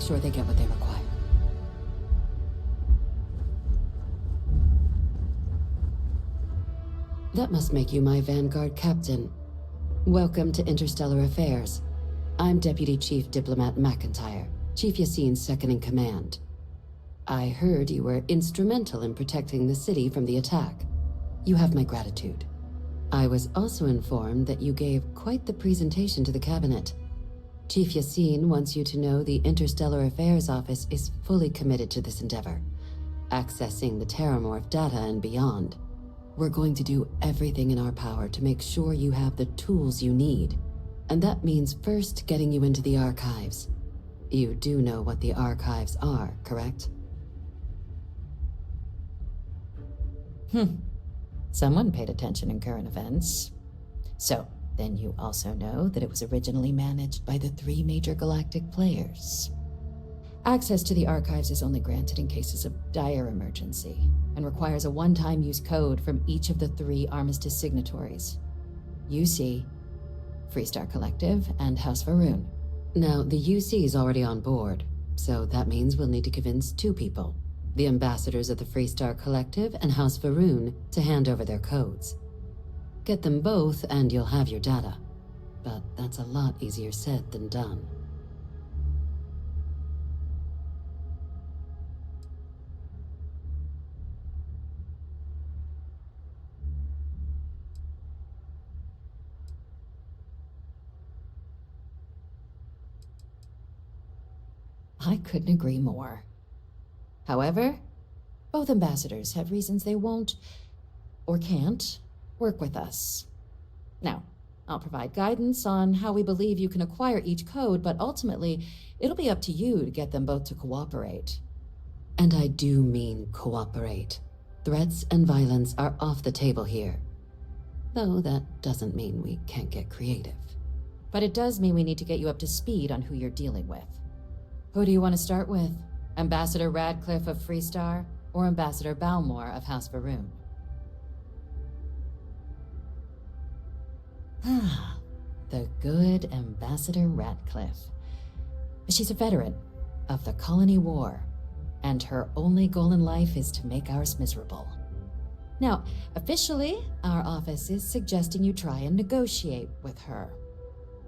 make sure they get what they require. That must make you my Vanguard captain. Welcome to Interstellar Affairs. I'm Deputy Chief Diplomat McIntyre, Chief Yassine's second-in-command. I heard you were instrumental in protecting the city from the attack. You have my gratitude. I was also informed that you gave quite the presentation to the cabinet. Chief Yassine wants you to know the Interstellar Affairs Office is fully committed to this endeavor, accessing the Terramorph data and beyond. We're going to do everything in our power to make sure you have the tools you need. And that means first getting you into the archives. You do know what the archives are, correct? Someone paid attention in current events. So, then you also know that it was originally managed by the 3 major galactic players. Access to the archives is only granted in cases of dire emergency, and requires a one-time use code from each of the 3 Armistice signatories. UC, Freestar Collective, and House Varun. Now, the UC is already on board, so that means we'll need to convince 2 people. The ambassadors of the Freestar Collective and House Varun to hand over their codes. Get them both and you'll have your data. But that's a lot easier said than done. I couldn't agree more. However, both ambassadors have reasons they won't, or can't, work with us. Now, I'll provide guidance on how we believe you can acquire each code, but ultimately, it'll be up to you to get them both to cooperate. And I do mean cooperate. Threats and violence are off the table here. Though that doesn't mean we can't get creative. But it does mean we need to get you up to speed on who you're dealing with. Who do you want to start with? Ambassador Radcliffe of Freestar, or Ambassador Balmore of House Varun? The good Ambassador Radcliffe. She's a veteran of the Colony War, and her only goal in life is to make ours miserable. Now, officially, our office is suggesting you try and negotiate with her.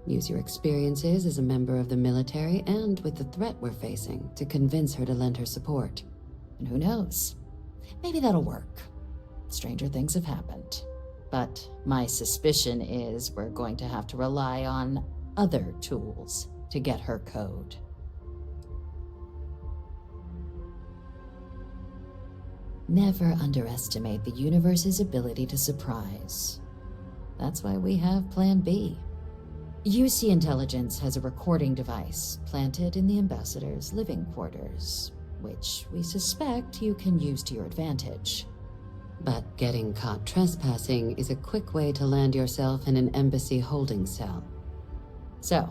Use your experiences as a member of the military and with the threat we're facing to convince her to lend her support. And who knows? Maybe that'll work. Stranger things have happened. But my suspicion is we're going to have to rely on other tools to get her code. Never underestimate the universe's ability to surprise. That's why we have Plan B. UC Intelligence has a recording device planted in the ambassador's living quarters, which we suspect you can use to your advantage. But getting caught trespassing is a quick way to land yourself in an embassy holding cell. So,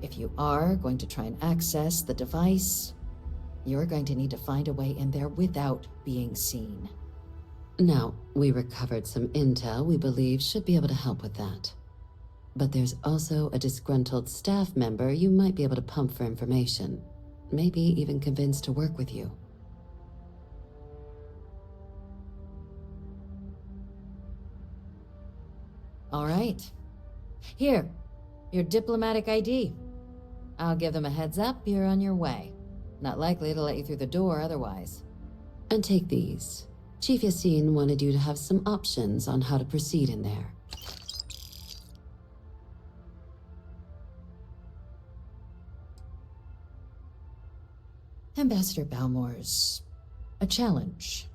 if you are going to try and access the device, you're going to need to find a way in there without being seen. Now, we recovered some intel we believe should be able to help with that. But there's also a disgruntled staff member you might be able to pump for information. Maybe even convince to work with you. All right. Here, your diplomatic ID. I'll give them a heads up you're on your way. Not likely to let you through the door otherwise. And take these. Chief Yassine wanted you to have some options on how to proceed in there. Ambassador Balmore's a challenge.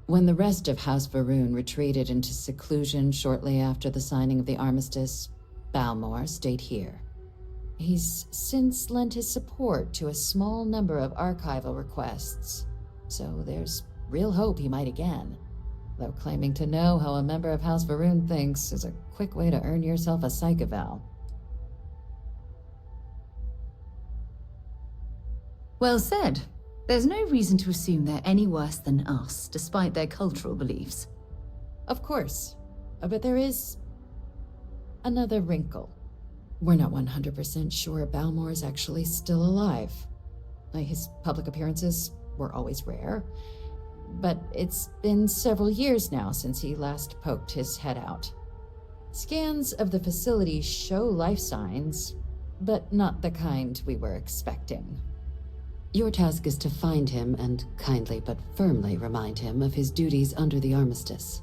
When the rest of House Varun retreated into seclusion shortly after the signing of the armistice, Balmore stayed here. He's since lent his support to a small number of archival requests, so there's real hope he might again. Though claiming to know how a member of House Varun thinks is a quick way to earn yourself a psych eval. Well said. There's no reason to assume they're any worse than us, despite their cultural beliefs. Of course, but there is another wrinkle. We're not 100% sure Balmore is actually still alive. His public appearances were always rare, but it's been several years now since he last poked his head out. Scans of the facility show life signs, but not the kind we were expecting. Your task is to find him and kindly but firmly remind him of his duties under the armistice.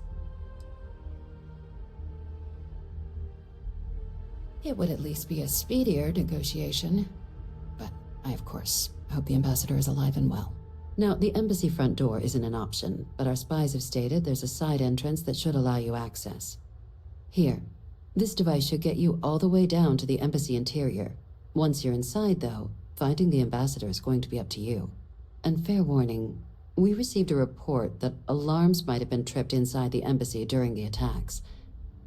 It would at least be a speedier negotiation, but I, of course, hope the ambassador is alive and well. Now, the embassy front door isn't an option, but our spies have stated there's a side entrance that should allow you access. Here, this device should get you all the way down to the embassy interior. Once you're inside, though, finding the ambassador is going to be up to you. And fair warning, we received a report that alarms might have been tripped inside the embassy during the attacks.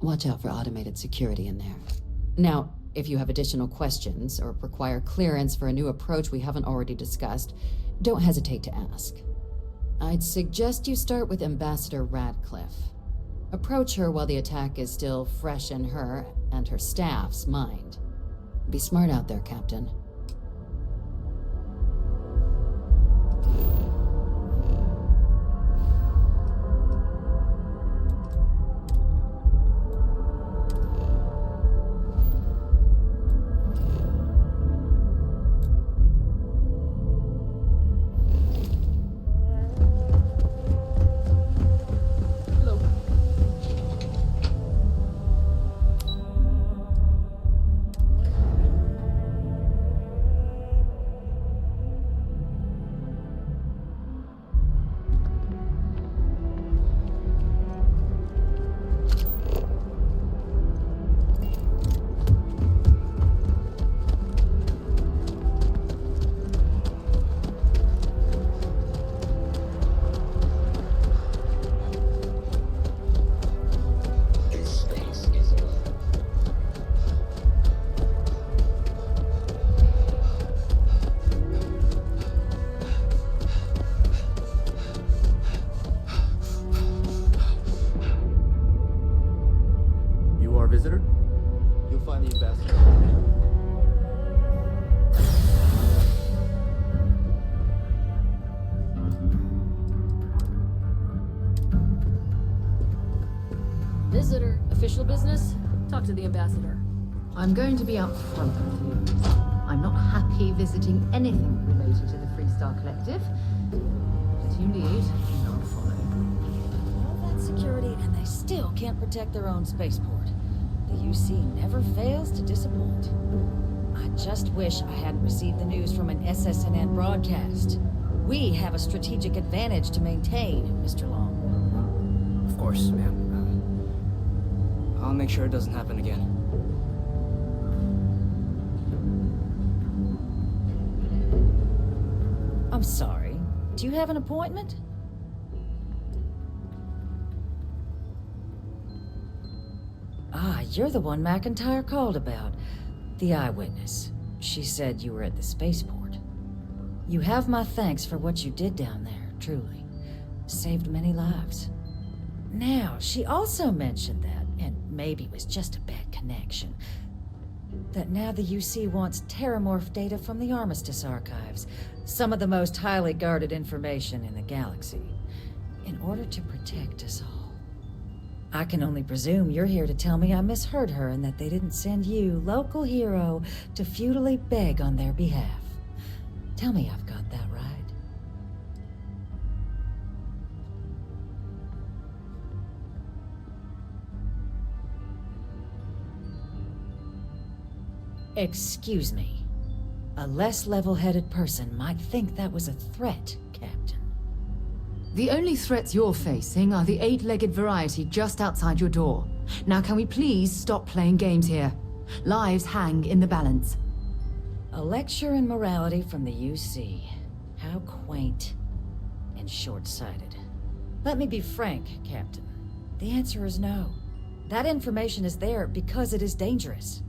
Watch out for automated security in there. Now, if you have additional questions or require clearance for a new approach we haven't already discussed, don't hesitate to ask. I'd suggest you start with Ambassador Radcliffe. Approach her while the attack is still fresh in her and her staff's mind. Be smart out there, Captain. Visitor, you'll find the ambassador. Visitor, official business? Talk to the ambassador. I'm going to be upfront with you. I'm not happy visiting anything related to the Freestar Collective. But you lead, and I'll follow. All that security, and they still can't protect their own spaceport. The UC never fails to disappoint. I just wish I hadn't received the news from an SSNN broadcast. We have a strategic advantage to maintain, Mr. Long. Of course, ma'am. I'll make sure it doesn't happen again. I'm sorry. Do you have an appointment? Ah, you're the one McIntyre called about. The eyewitness. She said you were at the spaceport. You have my thanks for what you did down there, truly. Saved many lives. Now, she also mentioned that, and maybe it was just a bad connection, that now the UC wants terramorph data from the Armistice archives, some of the most highly guarded information in the galaxy, in order to protect us all. I can only presume you're here to tell me I misheard her and that they didn't send you, local hero, to futilely beg on their behalf. Tell me I've got that right. Excuse me. A less level-headed person might think that was a threat, Captain. The only threats you're facing are the 8-legged variety just outside your door. Now can we please stop playing games here? Lives hang in the balance. A lecture in morality from the UC. How quaint and short-sighted. Let me be frank, Captain. The answer is no. That information is there because it is dangerous.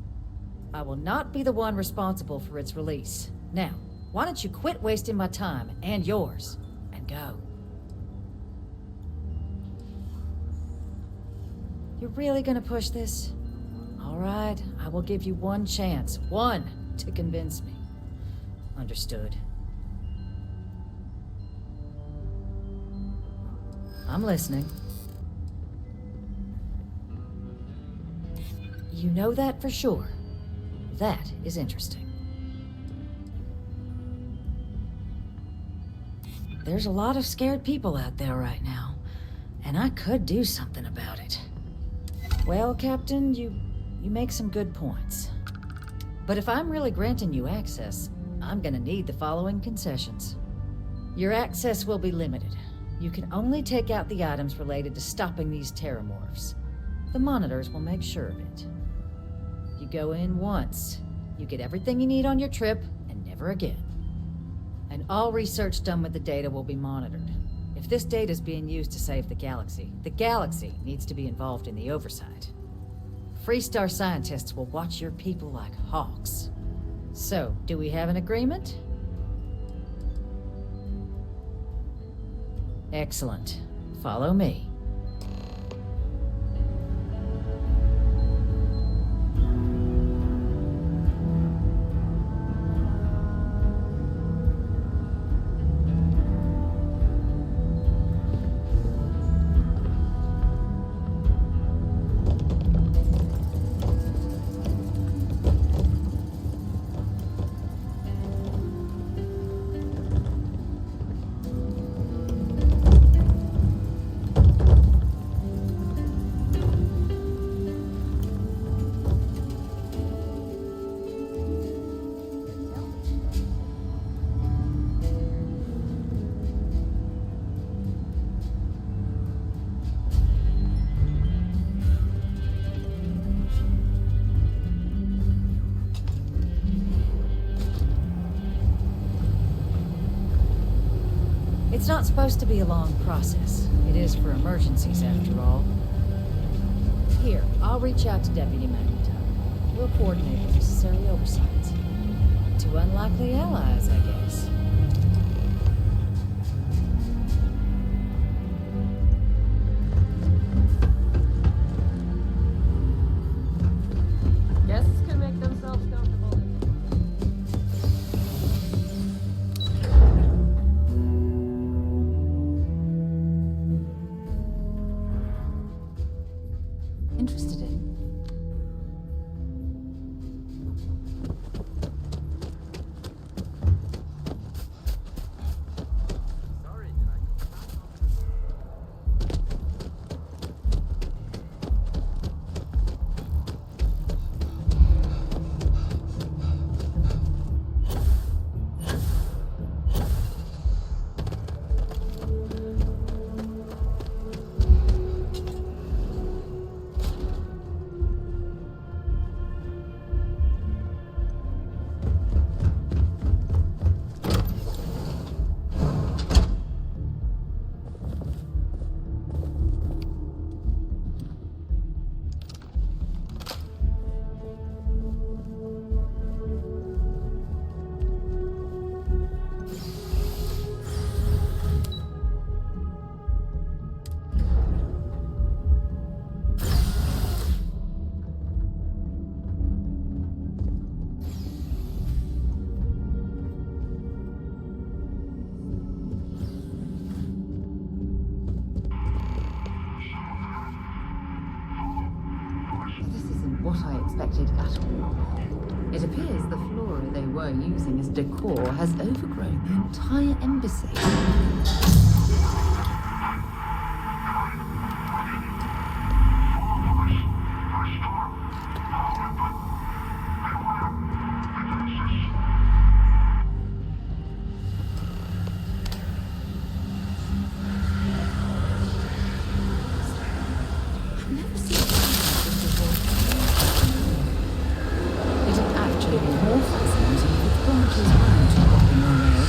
I will not be the one responsible for its release. Now, why don't you quit wasting my time and yours, and go. You're really gonna push this? All right, I will give you one chance, one, to convince me. Understood. I'm listening. You know that for sure. That is interesting. There's a lot of scared people out there right now, and I could do something about it. Well, Captain, you make some good points. But if I'm really granting you access, I'm gonna need the following concessions. Your access will be limited. You can only take out the items related to stopping these terramorphs. The monitors will make sure of it. You go in once, you get everything you need on your trip, and never again. And all research done with the data will be monitored. If this data is being used to save the galaxy needs to be involved in the oversight. Freestar scientists will watch your people like hawks. So, do we have an agreement? Excellent. Follow me. It's not supposed to be a long process. It is for emergencies, after all. Here, I'll reach out to Deputy McIntyre. We'll coordinate the necessary oversight. Two unlikely allies, I guess. Guests can make themselves comfortable. Interested in? What I expected at all. It appears the flora they were using as decor has overgrown the entire embassy. I've never seen it'd actually be more fascinating if its branches weren't walking on air.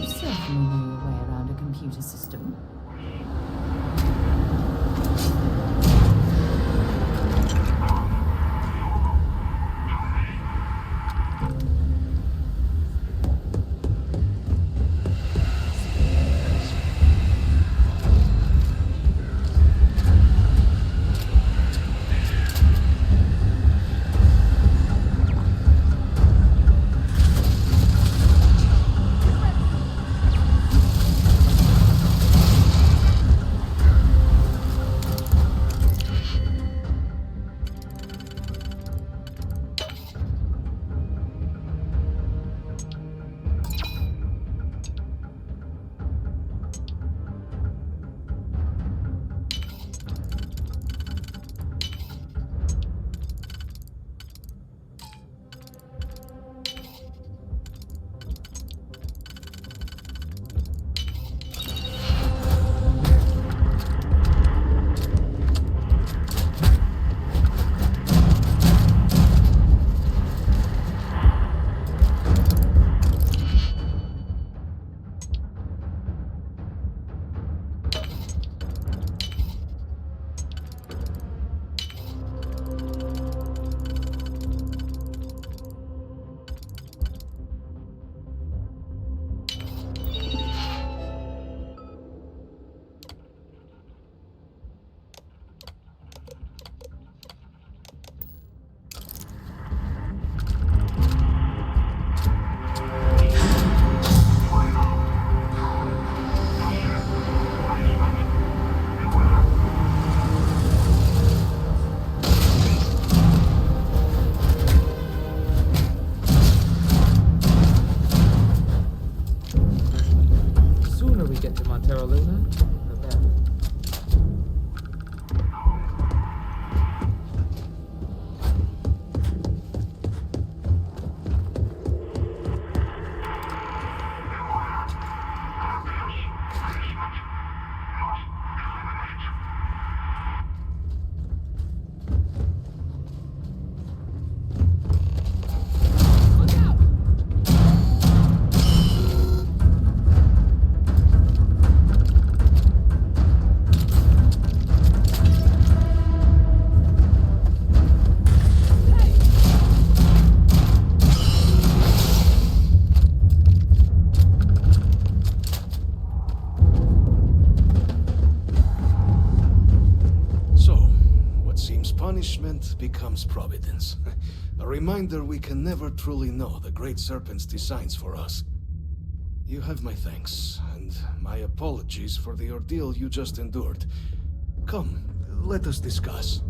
certainly know your way around a computer system. Punishment becomes providence. A reminder we can never truly know the Great Serpent's designs for us. You have my thanks, and my apologies for the ordeal you just endured. Come, let us discuss.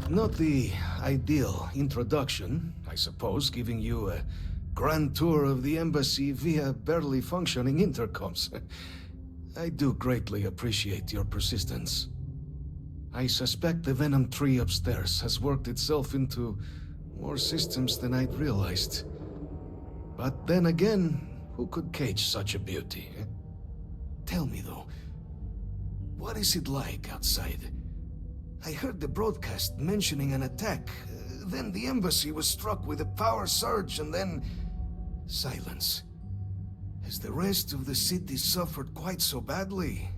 Not the ideal introduction, I suppose, giving you a grand tour of the embassy via barely functioning intercoms. I do greatly appreciate your persistence. I suspect the Venom tree upstairs has worked itself into more systems than I'd realized. But then again, who could cage such a beauty? Tell me though, what is it like outside? I heard the broadcast mentioning an attack. Then the embassy was struck with a power surge and then... silence. Has the rest of the city suffered quite so badly?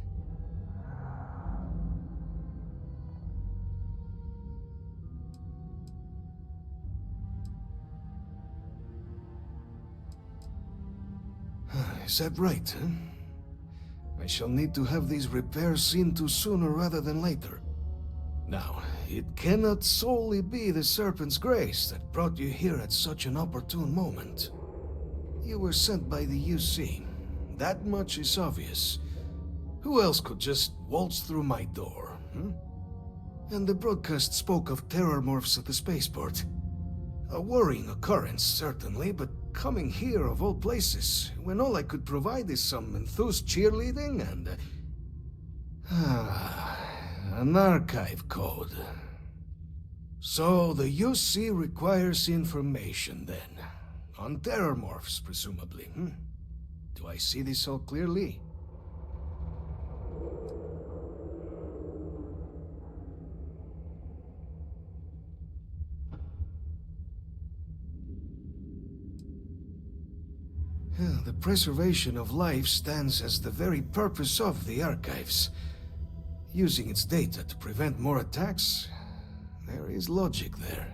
Is that right, huh? I shall need to have these repairs seen to sooner rather than later. Now, it cannot solely be the Serpent's grace that brought you here at such an opportune moment. You were sent by the UC. That much is obvious. Who else could just waltz through my door, hmm? And the broadcast spoke of terror morphs at the spaceport. A worrying occurrence, certainly, but coming here of all places, when all I could provide is some enthused cheerleading and... an archive code. So the UC requires information then. On terrormorphs, presumably. Do I see this all clearly? The preservation of life stands as the very purpose of the archives. Using its data to prevent more attacks, there is logic there.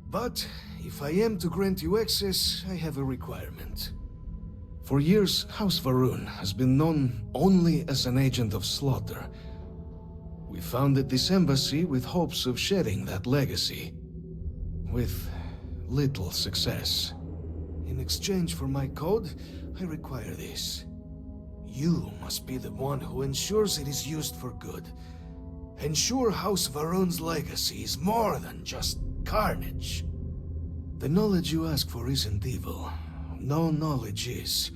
But if I am to grant you access, I have a requirement. For years, House Varun has been known only as an agent of slaughter. We founded this embassy with hopes of shedding that legacy. With little success. In exchange for my code, I require this. You must be the one who ensures it is used for good. Ensure House Varun's legacy is more than just carnage. The knowledge you ask for isn't evil. No knowledge is.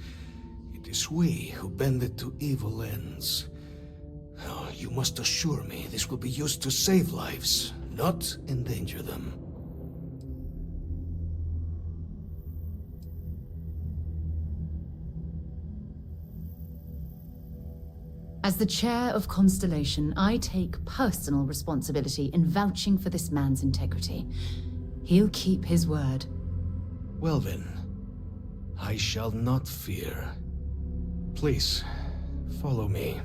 It is we who bend it to evil ends. Oh, you must assure me this will be used to save lives, not endanger them. As the chair of Constellation, I take personal responsibility in vouching for this man's integrity. He'll keep his word. Well then, I shall not fear. Please, follow me.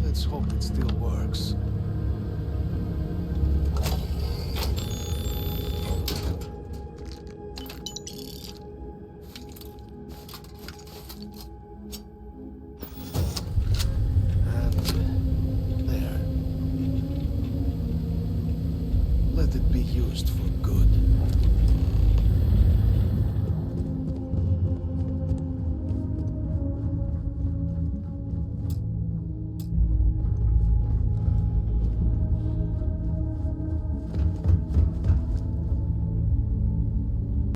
Let's hope it still works. And there. Let it be used for good.